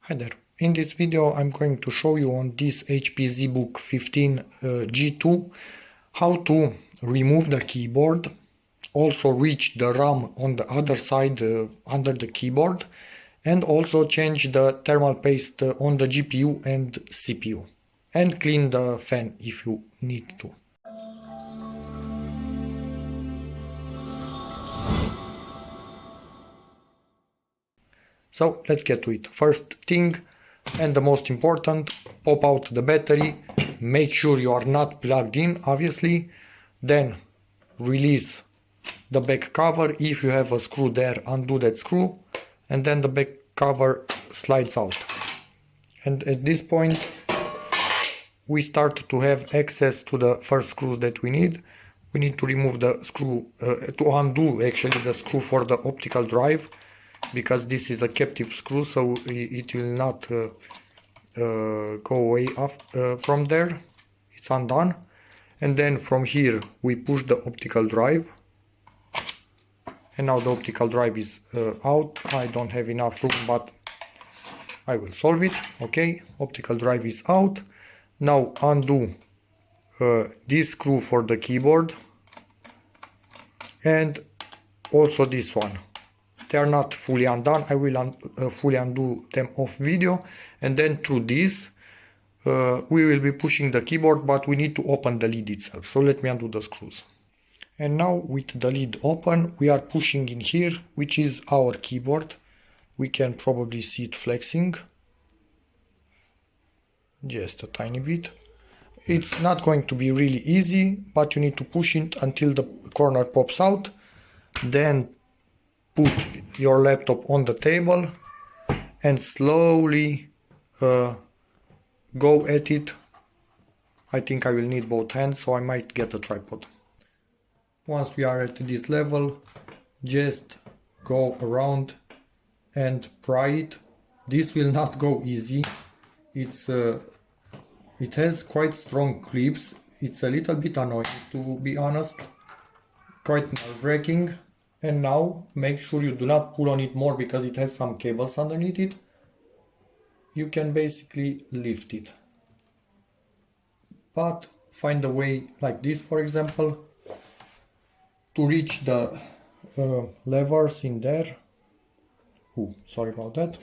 Hi there. In this video I'm going to show you on this HP ZBook 15 G2 how to remove the keyboard, also reach the RAM on the other side under the keyboard, and also change the thermal paste on the GPU and CPU, and clean the fan if you need to. So let's get to it. First thing, and the most important, pop out the battery, make sure you are not plugged in, obviously, then release the back cover. If you have a screw there, undo that screw, and then the back cover slides out. And at this point, we start to have access to the first screws that we need. We need to remove the screw, to undo actually the screw for the optical drive, because this is a captive screw, so it will not go away from there. It's undone. And then from here we push the optical drive, and now the optical drive is out. I don't have enough room, but I will solve it. Okay, optical drive is out. Now undo this screw for the keyboard, and also this one. They are not fully undone. I will fully undo them off video, and then through this we will be pushing the keyboard, but we need to open the lid itself. So let me undo the screws. And now with the lid open, we are pushing in here, which is our keyboard. We can probably see it flexing just a tiny bit. It's not going to be really easy, but you need to push it until the corner pops out. Then put your laptop on the table and slowly go at it. I think I will need both hands, so I might get a tripod. Once we are at this level, just go around and pry it. This will not go easy. It has quite strong clips. It's a little bit annoying, to be honest, quite nerve-wracking. And now make sure you do not pull on it more, because it has some cables underneath it. You can basically lift it, but find a way like this, for example, to reach the levers in there. Oh, sorry about that.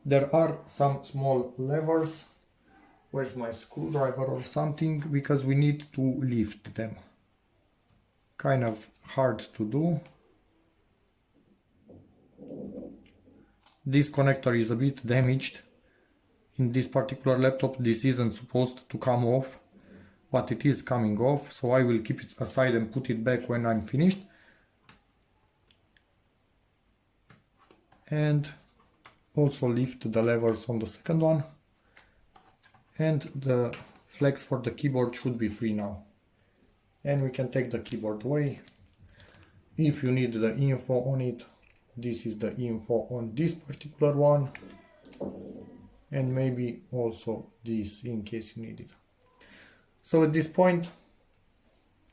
There are some small levers. Where's my screwdriver or something? Because we need to lift them. Kind of hard to do. This connector is a bit damaged. In this particular laptop, this isn't supposed to come off, but it is coming off, so I will keep it aside and put it back when I'm finished. And also lift the levers on the second one, and the flex for the keyboard should be free now. And we can take the keyboard away. If you need the info on it, this is the info on this particular one, and maybe also this in case you need it. So at this point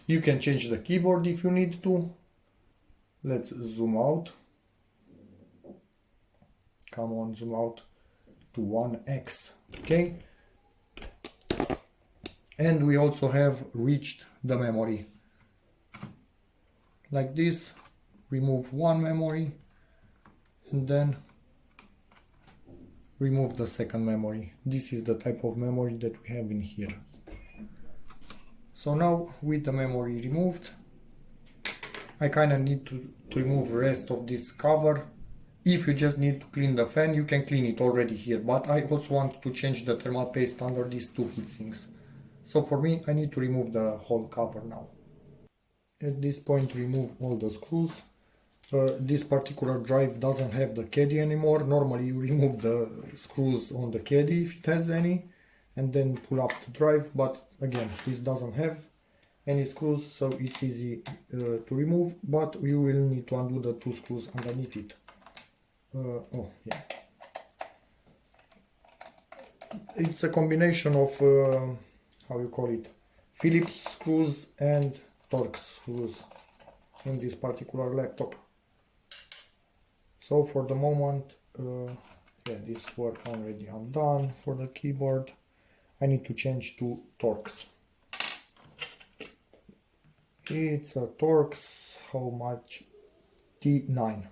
you can change the keyboard if you need to. Let's zoom out. Come on, zoom out to 1x. Okay. And we also have reached the memory. Like this, remove one memory, and then remove the second memory. This is the type of memory that we have in here. So now with the memory removed, I kind of need to remove the rest of this cover. If you just need to clean the fan, you can clean it already here, but I also want to change the thermal paste under these two heatsinks. So for me, I need to remove the whole cover now. At this point, remove all the screws. This particular drive doesn't have the caddy anymore. Normally you remove the screws on the caddy if it has any, and then pull up the drive, but again, this doesn't have any screws, so it's easy to remove, but you will need to undo the two screws underneath it. Oh yeah. It's a combination of how you call it, Phillips screws and Torx screws in this particular laptop. So for the moment, yeah, this work already undone for the keyboard. I need to change to Torx. It's a Torx, how much? T9.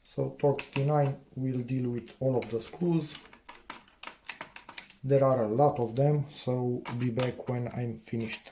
So Torx T9 will deal with all of the screws. There are a lot of them, so be back when I'm finished.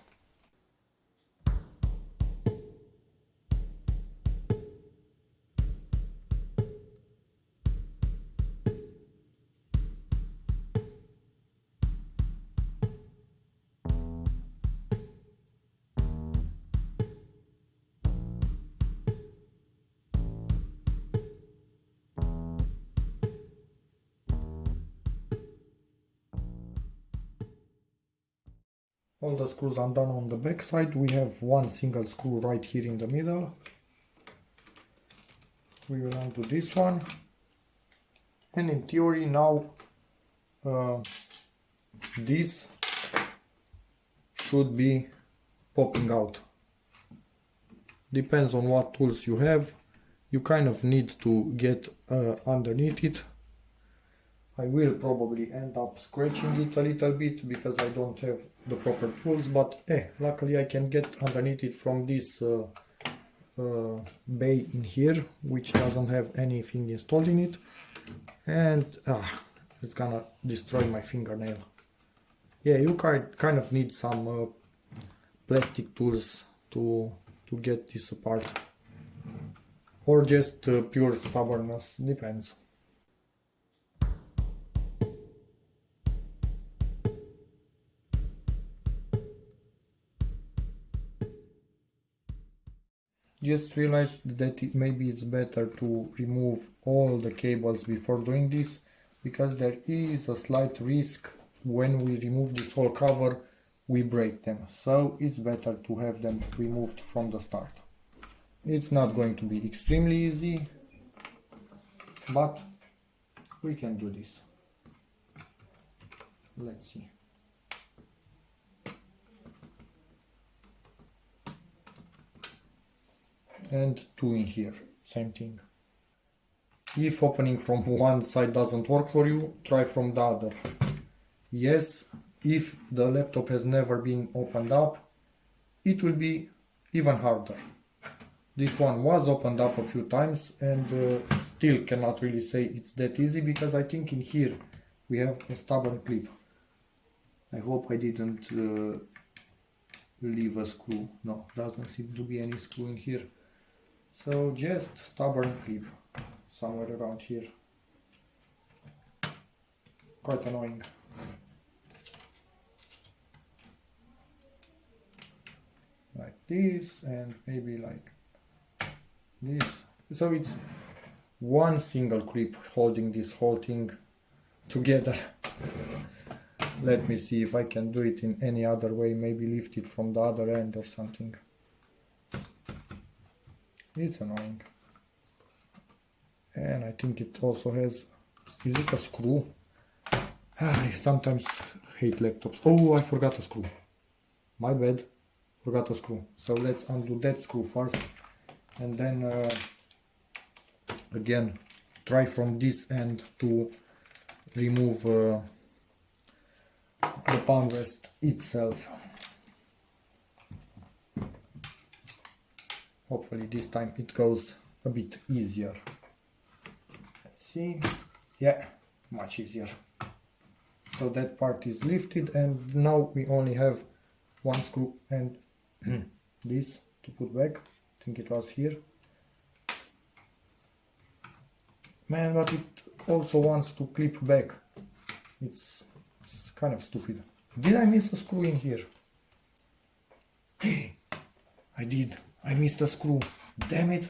All the screws are done on the back side. We have one single screw right here in the middle. We will undo this one. And in theory now this should be popping out. Depends on what tools you have. You kind of need to get underneath it. I will probably end up scratching it a little bit because I don't have the proper tools, but luckily I can get underneath it from this bay in here, which doesn't have anything installed in it, and it's gonna destroy my fingernail. Yeah, you kind of need some plastic tools to get this apart, or just pure stubbornness, depends. Just realized that maybe it's better to remove all the cables before doing this, because there is a slight risk when we remove this whole cover we break them, so it's better to have them removed from the start. It's not going to be extremely easy, but we can do this. Let's see. And two in here, same thing. If opening from one side doesn't work for you, try from the other. Yes, if the laptop has never been opened up, it will be even harder. This one was opened up a few times and still cannot really say it's that easy, because I think in here we have a stubborn clip. I hope I didn't leave a screw. No, doesn't seem to be any screw in here. So just stubborn clip somewhere around here. Quite annoying. Like this, and maybe like this. So it's one single clip holding this whole thing together. Let me see if I can do it in any other way, maybe lift it from the other end or something. It's annoying. And I think it also has, is it a screw? I sometimes hate laptops. Oh, I forgot a screw. My bad, forgot a screw. So let's undo that screw first, and then again try from this end to remove the palm rest itself. Hopefully this time it goes a bit easier. Let's see. Yeah, much easier. So that part is lifted, and now we only have one screw and this to put back. I think it was here. Man, but it also wants to clip back. It's kind of stupid. Did I miss a screw in here? I did. I missed a screw. Damn it.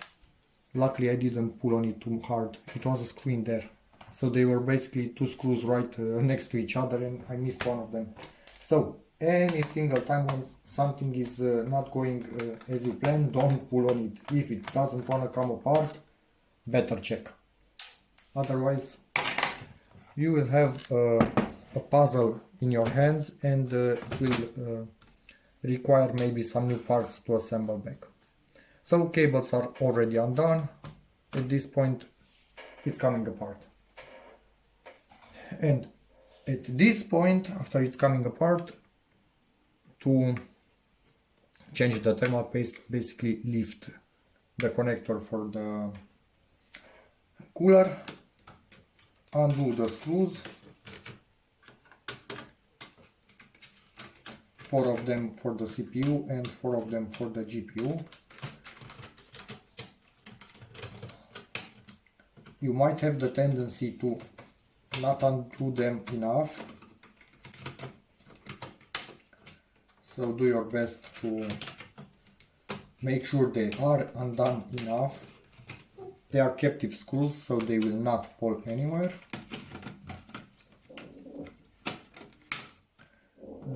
Luckily I didn't pull on it too hard. It was a screw in there. So they were basically two screws right next to each other, and I missed one of them. So any single time when something is not going as you plan, don't pull on it. If it doesn't want to come apart, better check. Otherwise you will have a puzzle in your hands, and it will require maybe some new parts to assemble back. So cables are already undone. At this point it's coming apart. And at this point, after it's coming apart, to change the thermal paste, basically lift the connector for the cooler, undo the screws, 4 of them for the CPU and 4 of them for the GPU. You might have the tendency to not undo them enough, so do your best to make sure they are undone enough. They are captive screws, so they will not fall anywhere.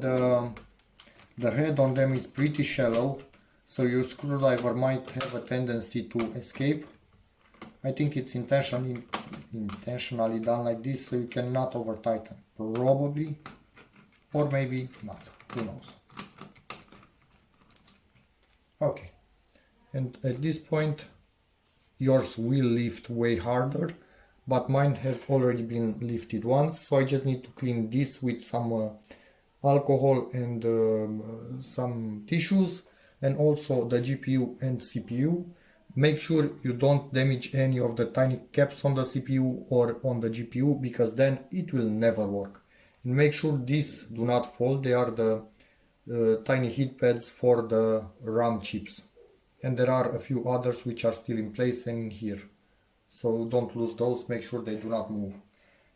The head on them is pretty shallow, so your screwdriver might have a tendency to escape. I think it's intentionally done like this, so you cannot over tighten. Probably, or maybe not, who knows. Okay, and at this point yours will lift way harder, but mine has already been lifted once, so I just need to clean this with some alcohol and some tissues, and also the GPU and CPU. Make sure you don't damage any of the tiny caps on the CPU or on the GPU, because then it will never work. And make sure these do not fall. They are the tiny heat pads for the RAM chips. And there are a few others which are still in place and in here. So don't lose those, make sure they do not move.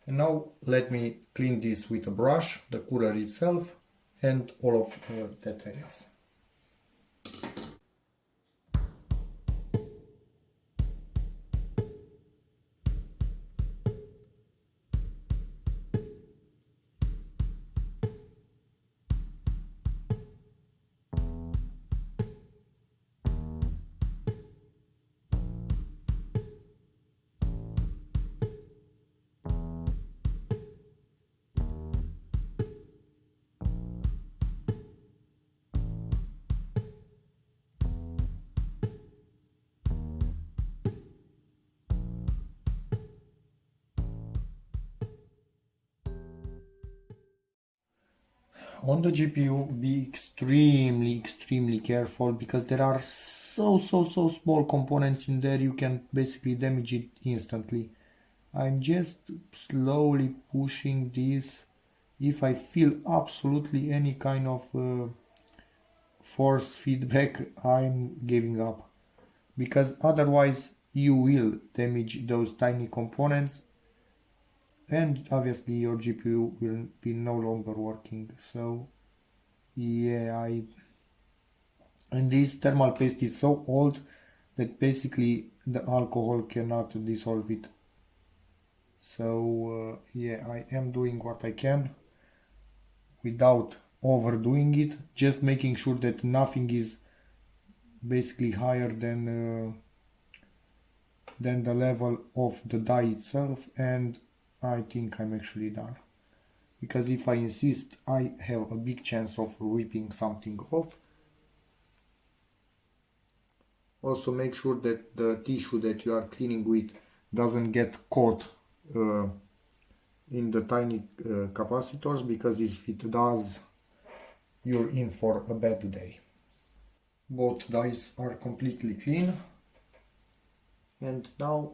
And now let me clean this with a brush, the cooler itself and all of that areas. On the GPU, be extremely careful, because there are so small components in there, you can basically damage it instantly. I'm just slowly pushing this. If I feel absolutely any kind of force feedback, I'm giving up, because otherwise you will damage those tiny components and obviously your GPU will be no longer working. So yeah, and this thermal paste is so old that basically the alcohol cannot dissolve it. So yeah, I am doing what I can without overdoing it, just making sure that nothing is basically higher than the level of the die itself, and I think I'm actually done. Because if I insist, I have a big chance of ripping something off. Also make sure that the tissue that you are cleaning with doesn't get caught in the tiny capacitors, because if it does, you're in for a bad day. Both dies are completely clean, and now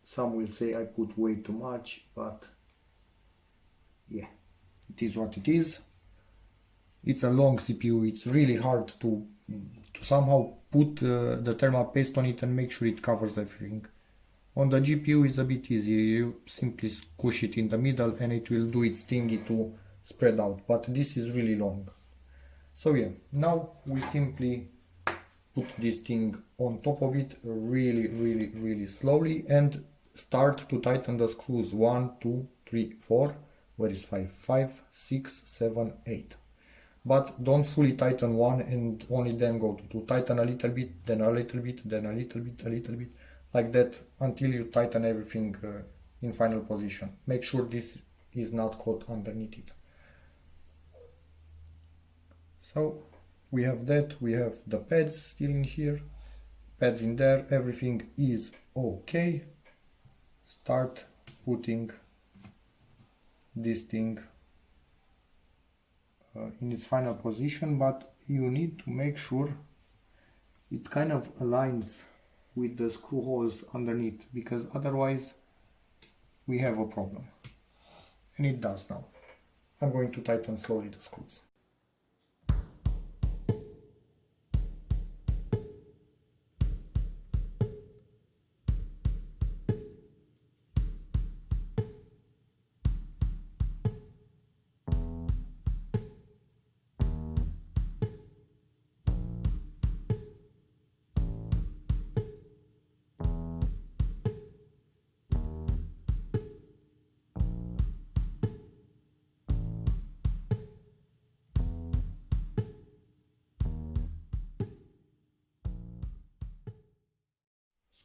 some will say I put way too much, but yeah, it is what it is. It's a long CPU, it's really hard to somehow put the thermal paste on it and make sure it covers everything. On the GPU is a bit easier, you simply squish it in the middle and it will do its thingy to spread out, but this is really long. So yeah, now we simply put this thing on top of it really slowly and start to tighten the screws. 1, 2, 3, 4. Where is 5? 5, 6, 7, 8. But don't fully tighten one and only then go to 2. Tighten a little bit, then a little bit, then a little bit, like that until you tighten everything in final position. Make sure this is not caught underneath it. So we have that, we have the pads still in here. pads in there, everything is okay. Start putting this thing in its final position, but you need to make sure it kind of aligns with the screw holes underneath, because otherwise we have a problem. And it does now. I'm going to tighten slowly the screws.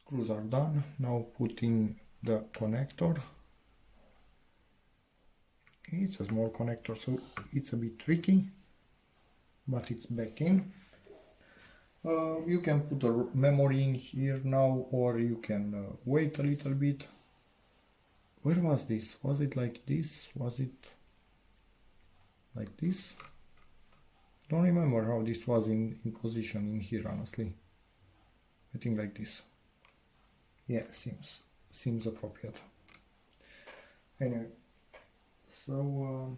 Screws are done. Now put in the connector. It's a small connector, so it's a bit tricky, but it's back in. You can put a memory in here now, or you can wait a little bit. Where was this? Was it like this? Was it like this? Don't remember how this was in position in here, honestly. I think like this. Yeah, seems appropriate. Anyway, so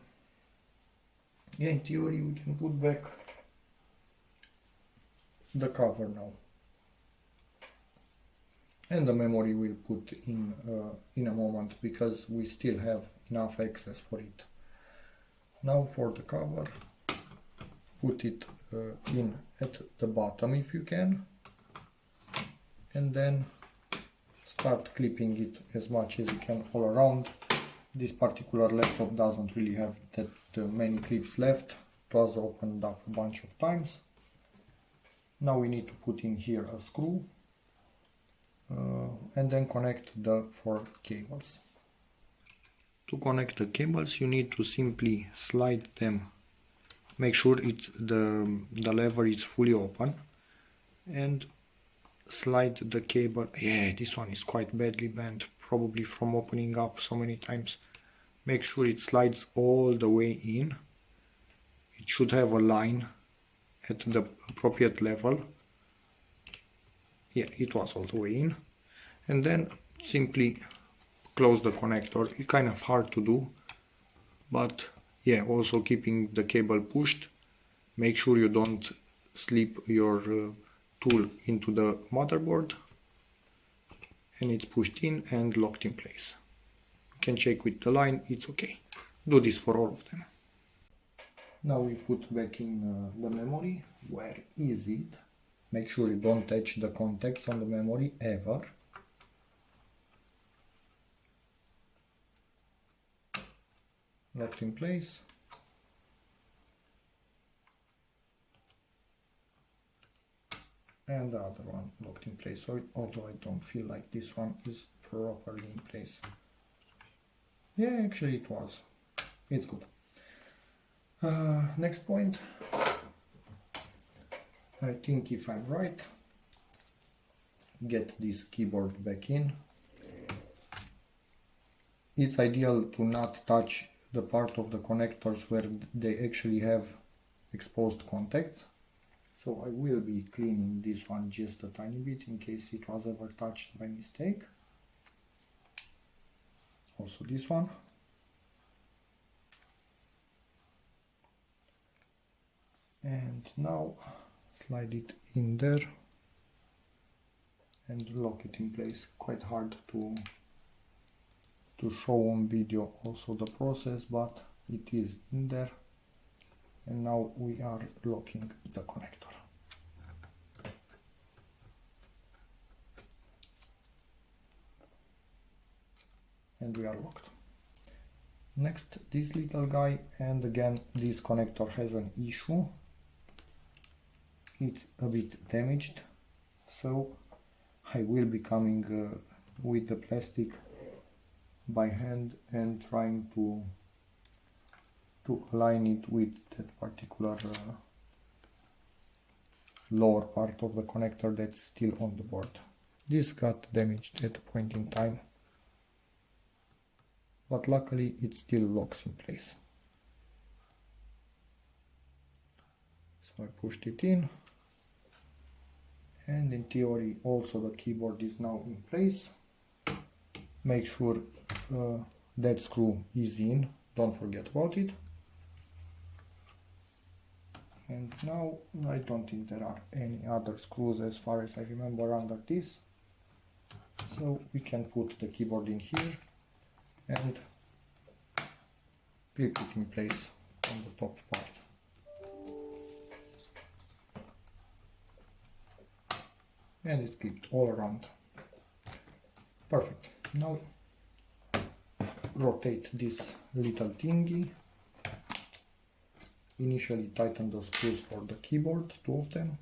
yeah, in theory we can put back the cover now, and the memory we'll put in a moment, because we still have enough access for it. Now for the cover, put it in at the bottom if you can, and then start clipping it as much as you can all around. This particular laptop doesn't really have that many clips left. It was opened up a bunch of times. Now we need to put in here a screw and then connect the 4 cables. To connect the cables, you need to simply slide them. Make sure it's the lever is fully open, and slide the cable. Yeah, this one is quite badly bent, probably from opening up so many times. Make sure it slides all the way in. It should have a line at the appropriate level. Yeah, it was all the way in. And then simply close the connector. It's kind of hard to do, but yeah, also keeping the cable pushed. Make sure you don't slip your tool into the motherboard, and it's pushed in and locked in place. You can check with the line, it's okay. Do this for all of them. Now we put back in the memory. Where is it? Make sure you don't touch the contacts on the memory ever. Locked in place. And the other one locked in place, so although I don't feel like this one is properly in place. Yeah, actually it was. It's good. Next point. I think if I'm right, get this keyboard back in. It's ideal to not touch the part of the connectors where they actually have exposed contacts. So I will be cleaning this one just a tiny bit in case it was ever touched by mistake. Also this one. And now slide it in there and lock it in place. Quite hard to show on video also the process, but it is in there. And now we are locking the connector. And we are locked. Next, this little guy, and again this connector has an issue. It's a bit damaged, so I will be coming with the plastic by hand and trying to align it with that particular lower part of the connector that's still on the board. This got damaged at a point in time, but luckily it still locks in place. So I pushed it in, and in theory also the keyboard is now in place. Make sure that screw is in, don't forget about it. And now I don't think there are any other screws as far as I remember under this. So we can put the keyboard in here and clip it in place on the top part. And it's clipped all around. Perfect. Now rotate this little thingy. Initially tighten the screws for the keyboard, 2 of them.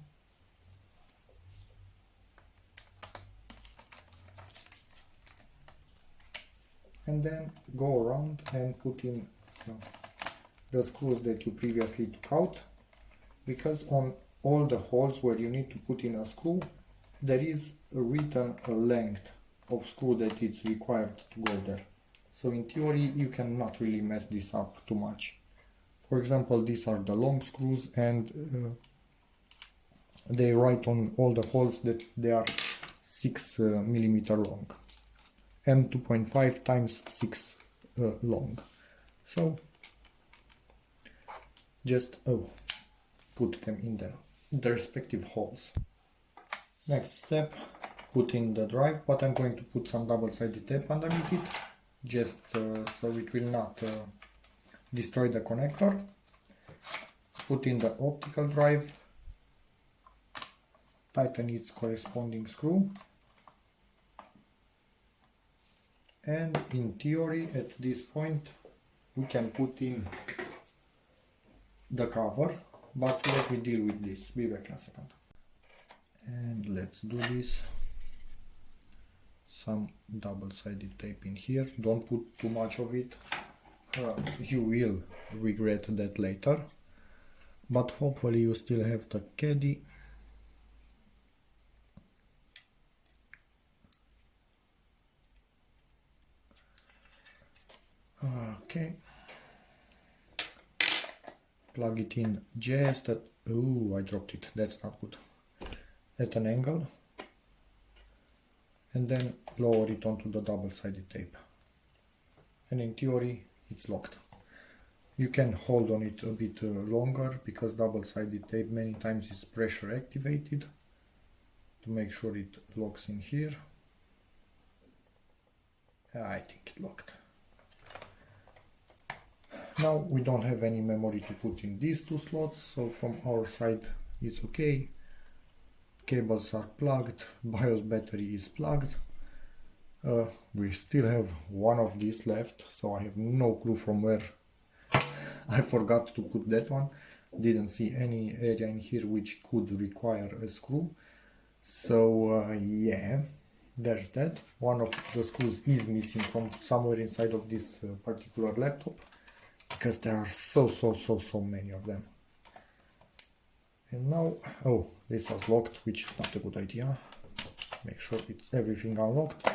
And then go around and put in the screws that you previously took out, because on all the holes where you need to put in a screw, there is a written length of screw that is required to go there. So in theory you cannot really mess this up too much. For example, these are the long screws, and they write on all the holes that they are 6 millimeter long, M2.5 times 6 long. So just put them in the respective holes. Next step, put in the drive, but I'm going to put some double-sided tape underneath it, just so it will not destroy the connector. Put in the optical drive, tighten its corresponding screw, and in theory at this point we can put in the cover, but let me deal with this. Be back in a second. And let's do this. Some double-sided tape in here. Don't put too much of it. You will regret that later, but hopefully you still have the caddy. Okay, plug it in just at, I dropped it, that's not good, at an angle, and then lower it onto the double-sided tape, and in theory it's locked. You can hold on it a bit longer, because double-sided tape many times is pressure activated, to make sure it locks in here. I think it locked. Now we don't have any memory to put in these 2 slots, so from our side it's okay. Cables are plugged, BIOS battery is plugged. We still have one of these left, so I have no clue from where I forgot to put that one. Didn't see any area in here which could require a screw. So yeah, there's that. One of the screws is missing from somewhere inside of this particular laptop, because there are so many of them. And now, this was locked, which is not a good idea. Make sure it's everything unlocked.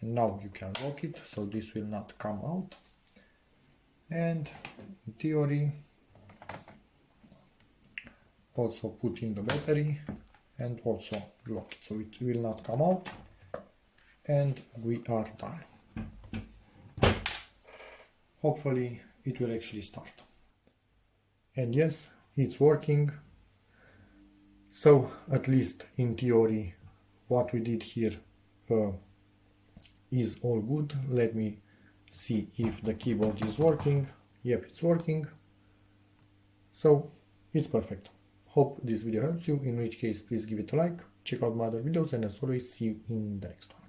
And now you can lock it, so this will not come out. And in theory, also put in the battery and also lock it, so it will not come out. And we are done. Hopefully it will actually start. And yes, it's working. So at least in theory what we did here is all good. Let me see if the keyboard is working. Yep, it's working. So it's perfect. Hope this video helps you, in which case please give it a like, check out my other videos, and as always see you in the next one.